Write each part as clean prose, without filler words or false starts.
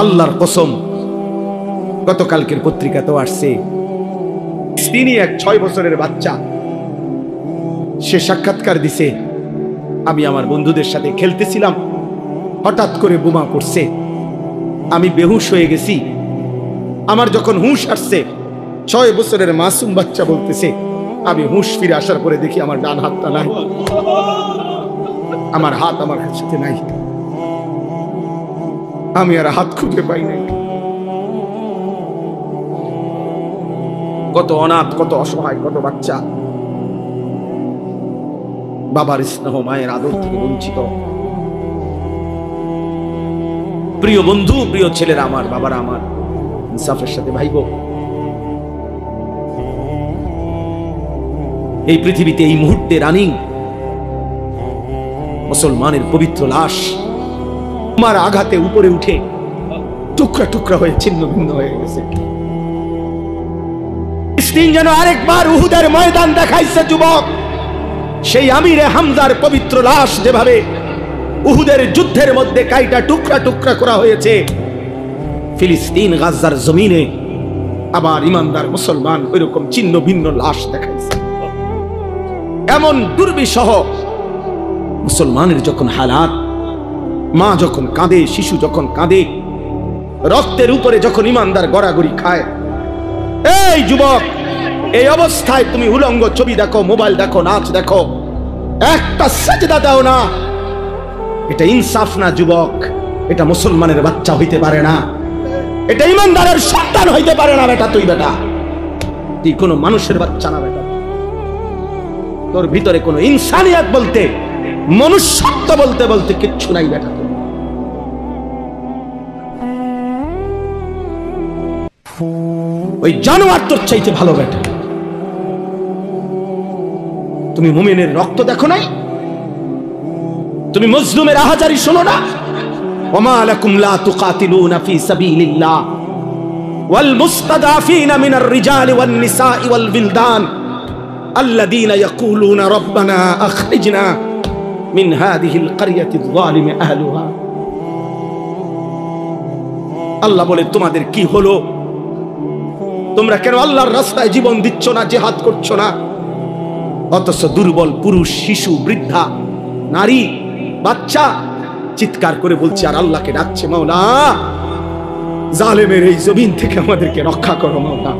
আল্লাহর কসম, গতকালকের পত্রিকাতেও আসছে, তিনি এক 6 বছরের বাচ্চা, সে সাক্ষাৎকার দিছে, আমি আমার বন্ধুদের সাথে খেলতেছিলাম, হঠাৎ করে বোমা পড়ছে, আমি বেহুশ হয়ে গেছি। আমার যখন হুঁশ আসছে, 6 বছরের মাসুম বাচ্চা বলতেছে, আমি হুঁশ ফিরে আসার পরে দেখি আমার ডান হাতটা নাই, আমার হাত আমার সাথে নাই, আমি আর হাত খুঁজে পাই নাই। কত অনাথ, কত অসহায়, কত বাচ্চা বাবার স্নেহ, মায়ের আদর থেকে বঞ্চিত। প্রিয় বন্ধু, প্রিয় ছেলেরা আমার, বাবারা আমার, ইনসাফের সাথে ভাইব। এই পৃথিবীতে এই মুহূর্তে রানিং মুসলমানের পবিত্র লাশ আমার আঘাতে উপরে উঠে টুকরা টুকরা হয়ে ছিন্ন ভিন্ন হয়ে গেছে। যেন আরেকবার উহুদের ময়দান দেখাইছে যুবক। সেই আমিরে হামজার পবিত্র লাশ যেভাবে উহুদের যুদ্ধের মধ্যে কাইটা টুকরা টুকরা করা হয়েছে, ফিলিস্তিন গাজার জমিনে আবার ইমানদার মুসলমান ওইরকম ছিন্ন ভিন্ন লাশ দেখাইছে। এমন দুর্বিষহ মুসলমানের যখন হালাত, মা যখন কাঁদে, শিশু যখন কাঁদে, রক্তের উপরে যখন ইমানদার গড়াগড়ি খায়, এই যুবক, এই অবস্থায় তুমি উলঙ্গ ছবি দেখো, মোবাইল দেখো, নাচ দেখো, একটা সাজদা দাও না, এটা ইনসাফ না যুবক। এটা মুসলমানের বাচ্চা হইতে পারে না, এটা ইমানদারের সন্তান হইতে পারে না। বেটা তুই, বেটা তুই কোনো মানুষের বাচ্চা না। বেটা তোর ভিতরে কোনো ইনসানিয়ত বলতে, মনুষ্যত্ব বলতে বলতে কিচ্ছু নাই। বেটা ওই জানোয়ার তোর চাইতে ভালো। বেটা তুমি মুমিনের রক্ত দেখো নাই? তুমি মজলুমের আহাজারি শোনো না? ওমা লাকুম লা তুকাতিলুনা ফি সাবিলিল্লাহ ওয়াল মুস্তাদাফিনা মিনার রিজালি ওয়ান নিসাই ওয়াল বিলদান আল্লাযীনা ইয়াকুলুনা রাব্বানা আখরিজনা মিন হাযিহিল ক্বরিয়াতিয যালিমি আহলুহা। আল্লাহ বলে, তোমাদের কি হলো? তোমরা কেন আল্লাহর রাস্তায় জীবন দিচ্ছ না, জিহাদ করছো না? অথচ দুর্বল পুরুষ, শিশু, বৃদ্ধা, নারী, বাচ্চা চিৎকার করে বলছে আর আল্লাহকে ডাকছে, মাওলা জালেমের এই জমিন থেকে আমাদেরকে রক্ষা করো মাওলা।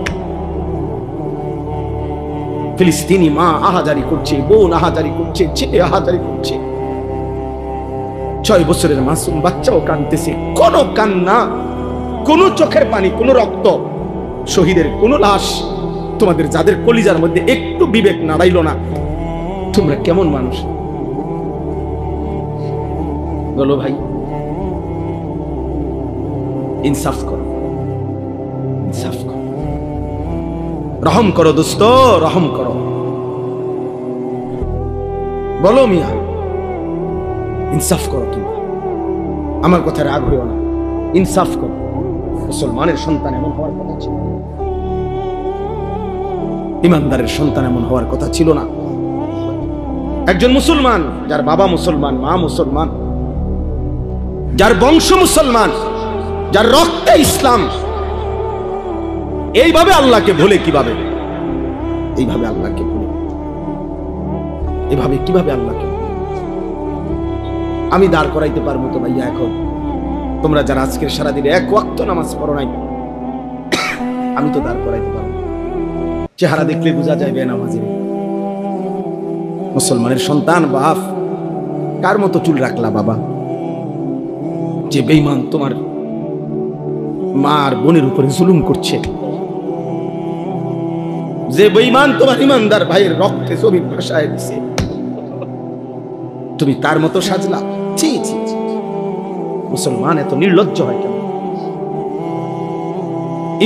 ফিলিস্তিনি মা আহাজারি করছে, বোন আহাজারি করছে, ছেলে আহাজারি করছে, 6 বছরের মাসুম বাচ্চাও কাঁদতেছে। কোন কান্না, কোন চোখের পানি, কোন রক্ত, শহীদের কোন লাশ, তোমাদের যাদের কলিজার মধ্যে একটু বিবেক নাড়াইল না, তোমরা কেমন মানুষ বলো ভাই? ইনসাফ করো, ইনসাফ করো, রহম করো দোস্ত, রহম করো। বলো মিয়া, ইনসাফ করো। তোমরা আমার কথা রাগ হইও না, ইনসাফ করো। মুসলমানের সন্তান এমন হওয়ার কথা ছিল, ইমানদারের সন্তান এমন হওয়ার কথা ছিল না। একজন মুসলমান, যার বাবা মুসলমান, মা মুসলমান, যার বংশ মুসলমান, যার রক্তে ইসলাম, এইভাবে আল্লাহকে ভুলে কিভাবে? এইভাবে আল্লাহকে ভুলে, এভাবে কিভাবে আল্লাহকে? আমি দাঁড় করাইতে পারবো তো ভাইয়া? এখন তোমরা যারা আজকের সারাদিনে 1 ওয়াক্ত নামাজ পড়ো নাই, আমি তো দাঁড় করাইতে পারবো। চেহারা দেখলে বোঝা যায় বেনামাজি। মুসলমানের সন্তান, বাপ, কার মতো চুল রাখলা বাবা? যে বেঈমান তোমার মা আর বোনের উপরে জুলুম করছে, যে বেঈমান তোমার ইমানদার ভাইয়ের রক্তে ছবি ভাষায় দিছে, তুমি তার মতো সাজলা? ছি ছি ছি। মুসলমান এত নির্লজ্জ হয় কেন?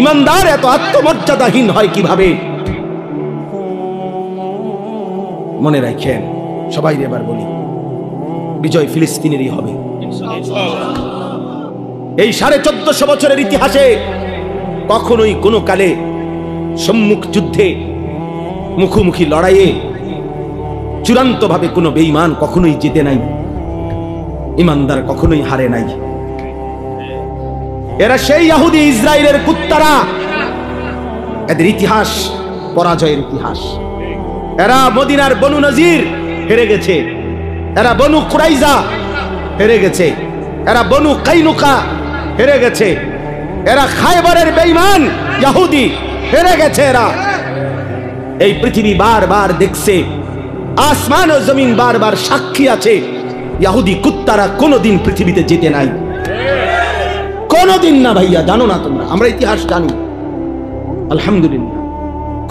ইমানদার এত আত্মমর্যাদাহীন হয় কিভাবে? মনে রাখেন সবাই, এবার বলি, বিজয় ফিলিস্তিনেরই হবে। এই 1450 বছরের ইতিহাসে কখনোই কোনো কালে সম্মুখ যুদ্ধে, মুখোমুখি লড়াইয়ে চূড়ান্ত ভাবে কোনো বেঈমান কখনোই জিতে নাই, ইমানদার কখনোই হারে নাই। এরা সেই ইহুদি ইসরায়েলের কুত্তারা। এদের ইতিহাস পরাজয়ের ইতিহাস। এরা মদিনার বনু নজির হেরে গেছে, এরা বনু কুরাইজা হেরে গেছে, এরা বনু কাইনুকা হেরে গেছে, এরা খায়বরের বেঈমান ইহুদি হেরে গেছে। এরা এই পৃথিবী বারবার দেখছে, আসমান ও জমিন বারবার সাক্ষী আছে, ইহুদি কুত্তারা কোনোদিন পৃথিবীতে জিতে নাই, কোনোদিন না। ভাইয়া জানো না তোমরা, আমরা ইতিহাস জানি, আলহামদুলিল্লাহ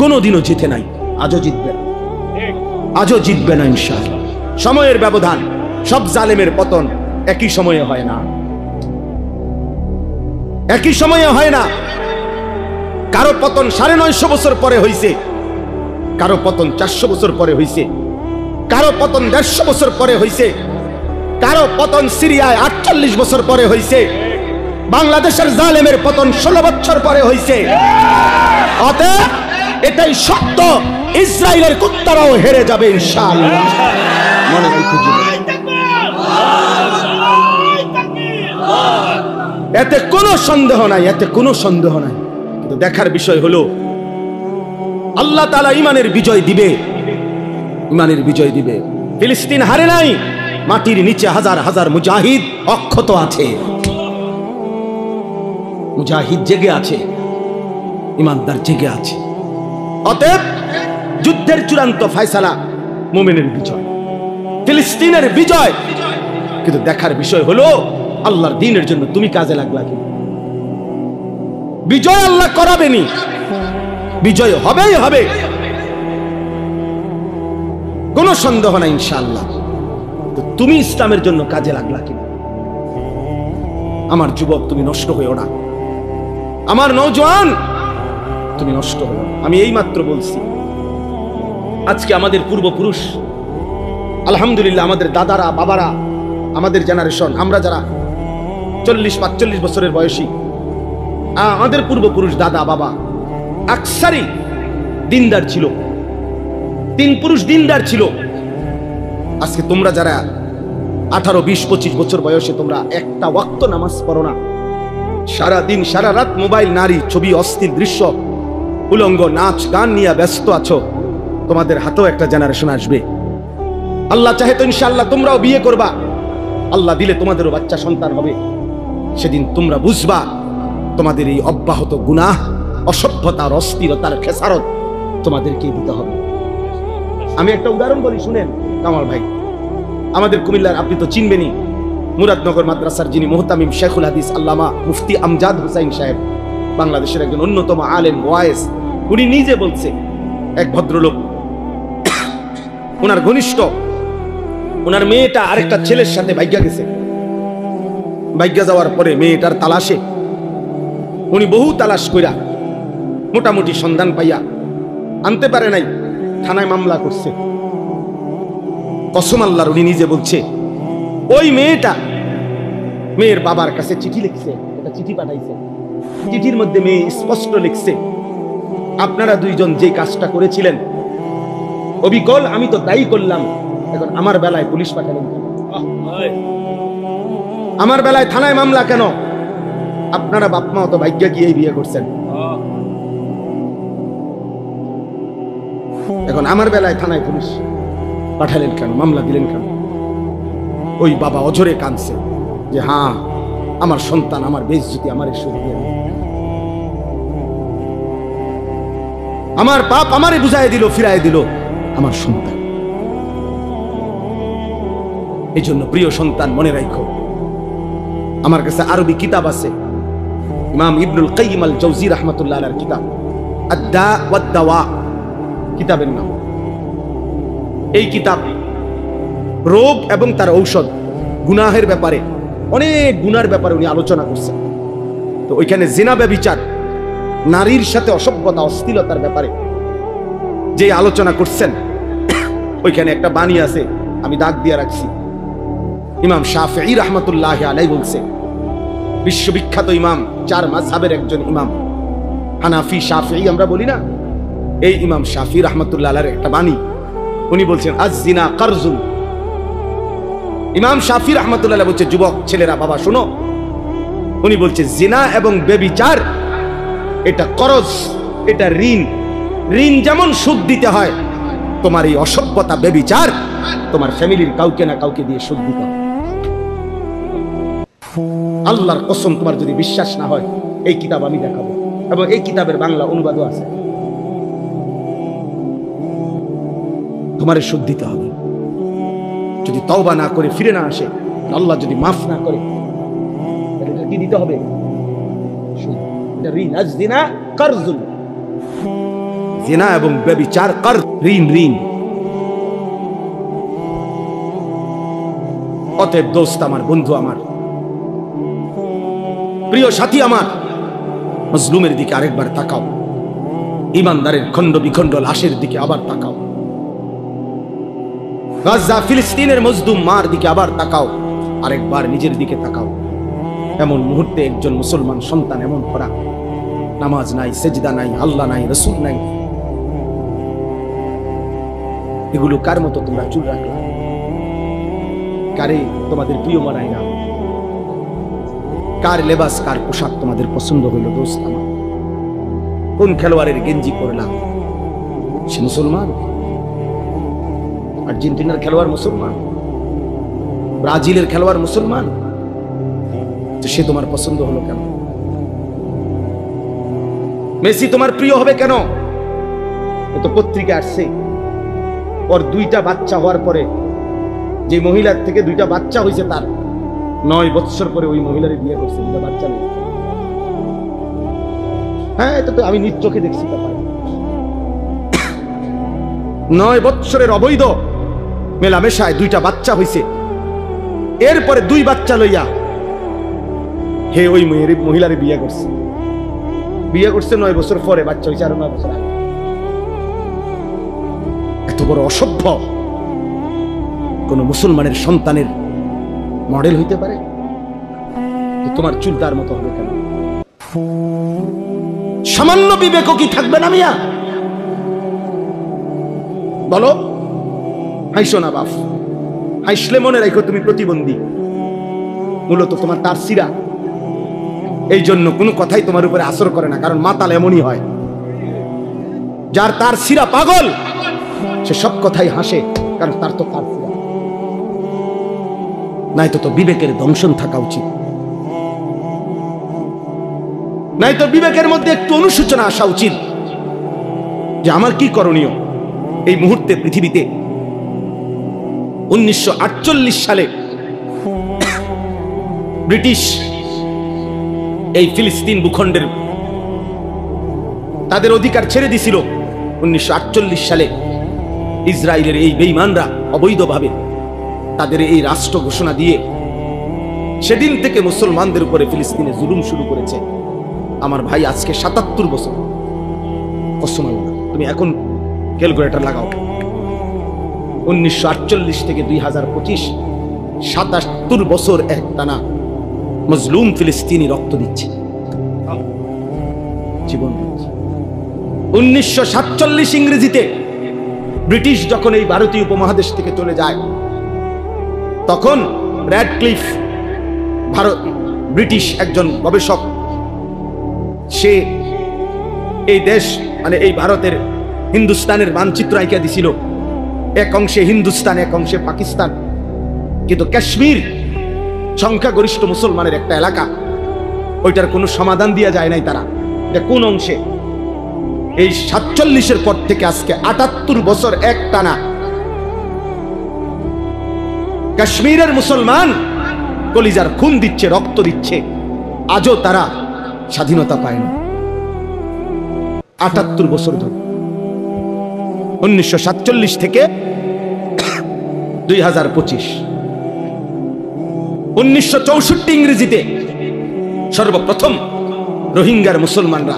কোনোদিনও জিতে নাই, আজও জিতবে না, আজও জিতবে না ইনশাআল্লাহ। সময়ের ব্যবধান, সব জালেমের পতন একই সময়ে হয় না, একই সময়ে হয় না। কারো পতন 950 বছর পরে হইছে, কারো পতন 400 বছর পরে হইছে, কারো পতন 150 বছর পরে হইছে, কারো পতন সিরিয়ায় 48 বছর পরে হইছে, বাংলাদেশের জালেমের পতন 16 বছর পরে হইছে। অতএব এটাই সত্য, ইসরায়েলের কুত্তারাও হেরে যাবে ইনশাআল্লাহ। মনে রেখো, এতে কোনো সন্দেহ নাই, এতে কোনো সন্দেহ নাই। কিন্তু দেখার বিষয় হলো আল্লাহ তাআলা ঈমানের বিজয় দিবে, ঈমানের বিজয় দিবে। ফিলিস্তিন হারে নাই, মাটির নিচে হাজার হাজার মুজাহিদ অক্ষত আছে, মুজাহিদ জেগে আছে, ঈমানদার জেগে আছে। অতএব যুদ্ধের চূড়ান্ত ফয়সালা মুমিনের বিজয়, ফিলিস্তিনের বিজয়। কিন্তু দেখার বিষয় হলো আল্লাহর দ্বীনের জন্য তুমি কাজে লাগলা কি? বিজয় আল্লাহ করাবেনি, বিজয় হবেই হবে, কোনো সন্দেহ নাই ইনশাআল্লাহ। তো তুমি ইসলামের জন্য কাজে লাগলা কি? আমার যুবক তুমি নষ্ট হইও না, আমার নওজোয়ান তুমি নষ্ট হইও না। আমি এই মাত্র বলছি, আজকে আমাদের পূর্বপুরুষ, আলহামদুলিল্লাহ আমাদের দাদারা বাবারা, আমাদের জেনারেশন, আমরা যারা 40-45 বছরের বয়সী, আমাদের পূর্বপুরুষ দাদা বাবা আকসারি দিনদার ছিল, 3 পুরুষ দিনদার ছিল। আজকে তোমরা যারা 18, 20, 25 বছর বয়সে তোমরা একটা ওয়াক্ত নামাজ পড়ো না, সারা দিন সারা রাত মোবাইল, নারী, ছবি, অস্থির দৃশ্য, উলঙ্গ নাচ গান নিয়ে ব্যস্ত আছো, তোমাদের হাতেও একটা জেনারেশন আসবে। আল্লাহ চাহে তো ইনশাআল্লাহ তোমরাও বিয়ে করবা, আল্লাহ দিলে তোমাদেরও বাচ্চা সন্তান হবে। সেদিন তোমরা বুঝবা তোমাদের এই অব্যাহত গুনাহ, অসভ্যতার, অস্থিরতার খেসারত তোমাদেরকে দিতে হবে। আমি একটা উদাহরণ বলি, শুনেন কামাল ভাই, আমাদের কুমিল্লার, আপনি তো চিনবেনই, মুরাদনগর মাদ্রাসার যিনি মুহতামিম শেখুল হাদিস আল্লামা মুফতি আমজাদ হুসাইন সাহেব, বাংলাদেশের একজন অন্যতম আলেম ওয়াইজ, উনি নিজে বলছে, এক ভদ্রলোক, ওনার ঘনিষ্ঠ, ওনার মেয়েটা আরেকটা ছেলের সাথে ভাগ্যা গেছে, ভাগ্যা যাওয়ার পরে মেয়েটার তালাশে উনি বহু তালাশ কইরা মোটামুটি সন্ধান পাইয়া আনতে পারে নাই, থানায় মামলা করছে। কসম আল্লাহর, উনি নিজে বলছে ওই মেয়েটা মেয়ের বাবার কাছে চিঠি লিখছে, একটা চিঠি পাঠাইছে, চিঠির মধ্যে মেয়ে স্পষ্ট লিখছে, আপনারা দুইজন যে কাজটা করেছিলেন অবিকল আমি তো তাই করলাম, এখন আমার বেলায় পুলিশ পাঠালেন কেন? আমার বেলায় থানায় মামলা কেন? আপনারা বাপ মা তো ভাগ্য গিয়ে বিয়ে করছেন, এখন আমার বেলায় থানায় পুলিশ পাঠালেন কেন, মামলা দিলেন কেন? ওই বাবা অঝরে কাঁদছে যে হ্যাঁ, আমার সন্তান, আমার বেইজ্জতি, আমার আমার পাপ আমারে বুঝাই দিল, ফিরাই দিল আমার সন্তান। এই জন্য প্রিয় সন্তান মনে রাখো, আমার কাছে আরবি কিতাব আছে, ইমাম ইবনুল কাইয়িম আল জাওজি রাহমাতুল্লাহ আলাইহির কিতাব আদ-দা ওয়াদ দাওয়া কিতাবের নাম। এই কিতাব রোগ এবং তার ঔষধ, গুনাহের ব্যাপারে, অনেক গুনার ব্যাপারে উনি আলোচনা করছেন। তো ওইখানে জিনা, ব্যভিচার, নারীর সাথে অসভ্যতা, অশ্লীলতার ব্যাপারে যে আলোচনা করছেন, ওইখানে একটা বাণী আছে, আমি দাগ দিয়ে রাখছি। ইমাম শাফিঈ রাহমাতুল্লাহি আলাইহি বলছে, বিশ্ববিখ্যাত ইমাম, 4 মাযহাবের একজন ইমাম, হানাফি শাফিঈ আমরা বলি না, এই ইমাম শাফিঈ রাহমাতুল্লাহ আলাইহির একটা বাণী, উনি বলছেন আজ-জিনা কারজুন। ইমাম শাফিঈ রাহমাতুল্লাহ আলাইহি বলছে, যুবক ছেলেরা বাবা শোনো, উনি বলছে জিনা এবং ব্যভিচার এটা করজ, এটা ঋণ। ঋণ যেমন সুদ দিতে হয়, তোমার এই অসভ্যতা ব্যভিচার তোমার ফ্যামিলির কাউকে না কাউকে দিয়ে সুদ দিতে হয়। আল্লাহর কসম, তোমার যদি বিশ্বাস না হয় এই কিতাব আমি দেখাবো, এবং এই কিতাবের বাংলা অনুবাদও আছে। তোমার সুদ দিতে হবে। যদি তওবা না করে ফিরে না আসে, আল্লাহ যদি মাফ না করে, এটা কি দিতে হবে? সুদ। এটা ঋণ। আজ-জিনা কারজুন। জিনা এবং ব্যভিচার কর, ঋণ। ঋণ। অতএব দোস্ত আমার, বন্ধু আমার, প্রিয় সাথী আমার, মজলুমের দিকে আরেকবার তাকাও, ইমানদারের খণ্ড বিখণ্ড লাশের দিকে আবার তাকাও, গাজা ফিলিস্তিনের মজলুম মার দিকে আবার তাকাও, আরেকবার নিজের দিকে তাকাও। এমন মুহূর্তে একজন মুসলমান সন্তান এমন করা, নামাজ নাই, সেজদা নাই, আল্লাহ নাই, রসুল নাই, এগুলো কার মতো তোমরা চুল রাখলা? কারে তোমাদের প্রিয় মানায় না? কার লেবাস, কার পোশাক তোমাদের পছন্দ হইল? দোস্ত আমার, কোন খেলোয়াড়ের গেঞ্জি করলাম? সে মুসলমান? আর্জেন্টিনার খেলোয়াড় মুসলমান, ব্রাজিলের খেলোয়াড় মুসলমান, তো সে তোমার পছন্দ হলো কেন? মেসি তোমার প্রিয় হবে কেন? ও তো পত্রিকা আসছে, ওর 2টা বাচ্চা হওয়ার পরে, যে মহিলার থেকে 2টা বাচ্চা হয়েছে, তার 9 বছর পরে ওই মহিলারে বিয়ে করছে, 2টা বাচ্চা নেই। হ্যাঁ, এটা তো আমি নিজ চোখে দেখছি। 9 বছরের অবৈধ মেলামেশায় 2টা বাচ্চা হয়েছে। এরপরে 2 বাচ্চা লইয়া হে ওই মহিলারে বিয়ে করছে। 9 বছর পরে বাচ্চা হয়েছে, আরো 9 বছর আগে। এত বড় অসভ্য কোন মুসলমানের সন্তানের মডেল হইতে পারে? তোমার চুল তার মতো হবে কেন? সামান্য বিবেক কি থাকবে না মিয়া? বলো। হাইসো না বাপ, হাইসলে মনে রাখো তুমি প্রতিবন্ধী। মূলত তোমার তার সিরা, এই জন্য কোনো কথাই তোমার উপরে আসর করে না, কারণ মাতাল এমনই হয়। যার তার সিরা পাগল, সে সব কথাই হাসে, কারণ তার তো তার সিরা নাই। তো বিবেকের দংশন থাকা উচিত, নাই তো বিবেকের মধ্যে একটু অনুশোচনা আসা উচিত যে আমার কি করণীয় এই মুহূর্তে পৃথিবীতে। 1948 সালে ব্রিটিশ এই ফিলিস্তিন ভূখণ্ডের তাদের অধিকার ছেড়ে দিছিল। 1948 সালে ইসরায়েলের এই বেঈমানরা অবৈধভাবে তাদের এই রাষ্ট্র ঘোষণা দিয়ে সেদিন থেকে মুসলমানদের উপরে ফিলিস্তিনে জুলুম শুরু করেছে। আমার ভাই, আজকে 77 বছর। কসম আল্লাহ, তুমি এখন ক্যালকুলেটর লাগাও, 1948 থেকে 2025, 77 বছর একটানা মজলুম ফিলিস্তিনি রক্ত দিচ্ছে, জীবন দিচ্ছে। 1947 ইংরেজিতে ব্রিটিশ যখন এই ভারতীয় উপমহাদেশ থেকে চলে যায়, তখন র্যাডক্লিফ, ব্রিটিশ একজন গবেষক, সে এই দেশ মানে এই ভারতের হিন্দুস্তানের মানচিত্র আঁকিয়া দিছিল। এক অংশে হিন্দুস্তান, এক অংশে পাকিস্তান, কিন্তু কাশ্মীর সংখ্যাগরিষ্ঠ মুসলমানের একটা এলাকা, ওইটার কোনো সমাধান দিয়া যায় নাই। তারা এটা কোন অংশে? এই 47-এর পর থেকে আজকে 78 বছর এক টানা কাশ্মীরের মুসলমান কলিজার খুন দিচ্ছে, রক্ত দিচ্ছে, আজও তারা স্বাধীনতা পায় না। 78 বছর ধরে, 1947 থেকে 2025। 1964 ইংরেজিতে সর্বপ্রথম রোহিঙ্গার মুসলমানরা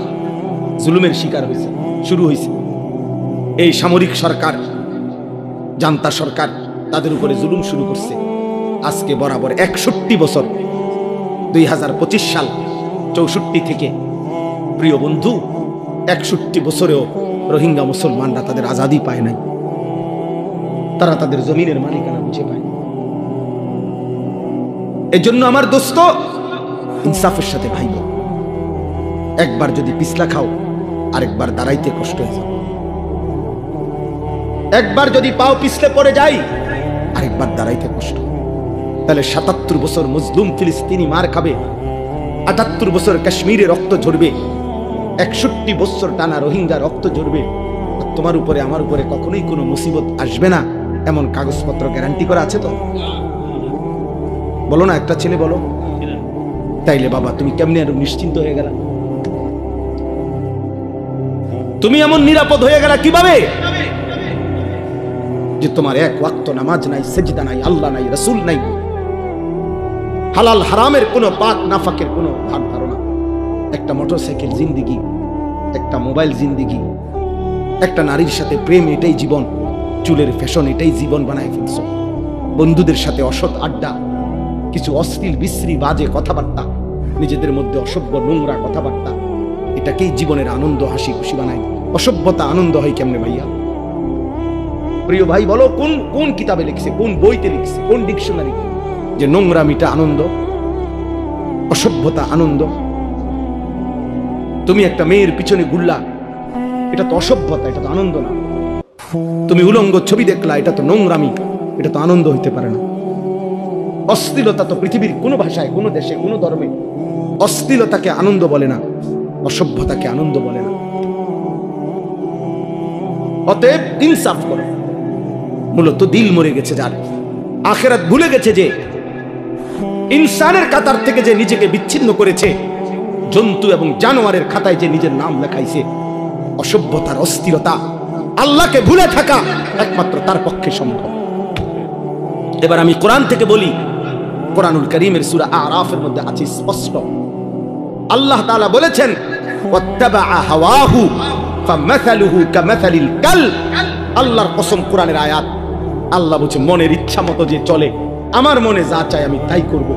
জুলুমের শিকার হয়েছে, শুরু হয়েছে। এই সামরিক সরকার, জান্তা সরকার তাদের উপরে জুলুম শুরু করছে। আজকে বরাবর 61 বছর, 2025 সাল, 64 থেকে প্রিয় বন্ধু 61 বছরেও রোহিঙ্গা মুসলমানরা তাদের আজাদি পায় নাই, তারা তাদের জমিনের মালিকানা বুঝে পায়। এজন্য আমার দোস্ত, ইনসাফের সাথে ভাইব। একবার যদি পিছলা খাও আরেকবার দাঁড়াইতে কষ্ট হয়ে যাবে। একবার যদি পাও পিছলে পড়ে যাই আরেকবার দাঁড়াইতে কষ্ট। তাহলে ৭৭ বছর মুসলিম ফিলিস্তিনি মার খাবে, ৭৮ বছর কাশ্মীরে রক্ত ঝরবে, ৬১ বছর টানা রোহিঙ্গা রক্ত ঝরবে, তোমার উপরে আমার উপরে কখনোই কোনো মুসিবত আসবে না এমন কাগজপত্র গ্যারান্টি করা আছে তো? বলো না, একটা ছেলে বলো। তাইলে বাবা তুমি কেমনে আরো নিশ্চিন্ত হয়ে গেলা? তুমি এমন নিরাপদ হয়ে গেলা কিভাবে যে তোমার এক ওয়াক্ত নামাজ নাই, সেজদা নাই, আল্লাহ নাই, রাসূল নাই, হালাল হারামের কোনো পাক নাফাকের কোনো ধার ধারণা, একটা মোটরসাইকেল জিন্দিগি, একটা মোবাইল জিন্দিগি, একটা নারীর সাথে প্রেম, এটাই জীবন, চুলের ফ্যাশন এটাই জীবন বানায় ফেলছো, বন্ধুদের সাথে অসৎ আড্ডা, কিছু অশ্লীল বিশ্রী বাজে কথাবার্তা, নিজেদের মধ্যে অসভ্য নোংরা কথাবার্তা, এটাকেই জীবনের আনন্দ হাসি খুশি বানায়। অসভ্যতা আনন্দ হয় কেমনে ভাইয়া? প্রিয় ভাই বলো, কোন কোন কিতাবে লিখছে, কোন বইতে লিখছে, কোন ডিকশনারি যে নোংরামিটা আনন্দ, অসভ্যতা আনন্দ? তুমি একটা মেয়ের পিছনে ঘুরলা, এটা তো অসভ্যতা, এটা তো আনন্দ না। তুমি উলঙ্গ ছবি দেখলা, এটা তো নোংরামি, এটা তো আনন্দ হইতে পারে না। অশ্লীলতা তো পৃথিবীর কোনো ভাষায়, কোনো দেশে, কোনো ধর্মে অশ্লীলতাকে আনন্দ বলে না, অসভ্যতাকে আনন্দ বলে না। অতএব ইনসাফ করো। মূলত দিল মরে গেছে যার, আখিরাত ভুলে গেছে যে, ইনসানের কাতার থেকে যে নিজেকে বিচ্ছিন্ন করেছে, জন্তু এবং জানোয়ারের খাতায় যে নিজের নাম লেখাইছে, অসভ্যতার অস্থিরতা, আল্লাহকে ভুলে থাকা একমাত্র তার পক্ষে সম্ভব। এবার আমি কোরআন থেকে বলি, কোরআনুল কারীমের সূরা আরাফের মধ্যে আছে স্পষ্ট, আল্লাহ তাআলা বলেছেন ওয়াত্তাবা হাওয়াহু ফামাসালুহু কামাসালিল কালব। আল্লাহর কসম, কোরআনের আয়াত। আল্লাহ বলছে মনের ইচ্ছা মতো যে চলে, আমার মনে যা চাই আমি তাই করব।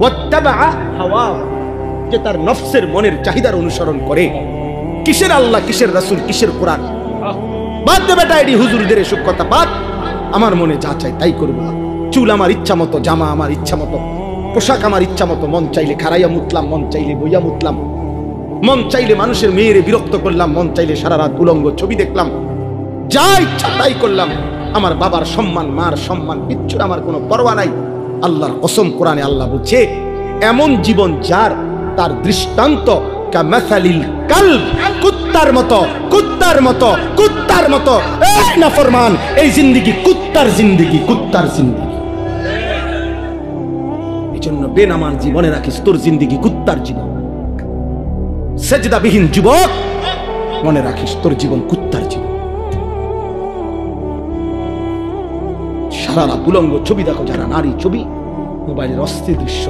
ওয়াত্তাবা হাওয়াহু, যে তার নফসের মনের চাহিদার অনুসরণ করে। কিসের আল্লাহ, কিসের রাসূল, কিসের কোরআন? বাদ দে বেটা, এডি হুজুরদের এসব কথা বাদ। আমার মনে যা চাই তাই করব। চুল আমার ইচ্ছা মতো, জামা আমার ইচ্ছা মতো, পোশাক আমার ইচ্ছা মতো, মন চাইলে খারাইয়া মুতলাম, মন চাইলে বইয়া মুতলাম, মন চাইলে মানুষের মেয়েরে বিরক্ত করলাম, মন চাইলে সারা রাত উলঙ্গ ছবি দেখলাম, যা ইচ্ছা তাই করলাম। আমার বাবার সম্মান, মার সম্মান, কিচ্ছুর আমার কোনো পরোয়া নাই। আল্লাহর কসম, কোরআনে আল্লাহ বলছে এমন জীবন যার, তার দৃষ্টান্ত কামাসালিল কালব, কুত্তার মতো, কুত্তার মতো, কুত্তার মতো। এই নাফরমান, এই জিন্দেগি কুত্তার জিন্দেগি, কুত্তার জিন্দেগি। এজন্য বেনামাজ জীবনে রাখিস, তোর জিন্দেগি কুত্তার জীবন। সেজদাবিহীন যুবক, মনে রাখিস তোর জীবন কুত্তার জীবন। সারা রাত উলঙ্গ ছবি দেখো যারা, নারী ছবি, মোবাইলের অস্থির দৃশ্য,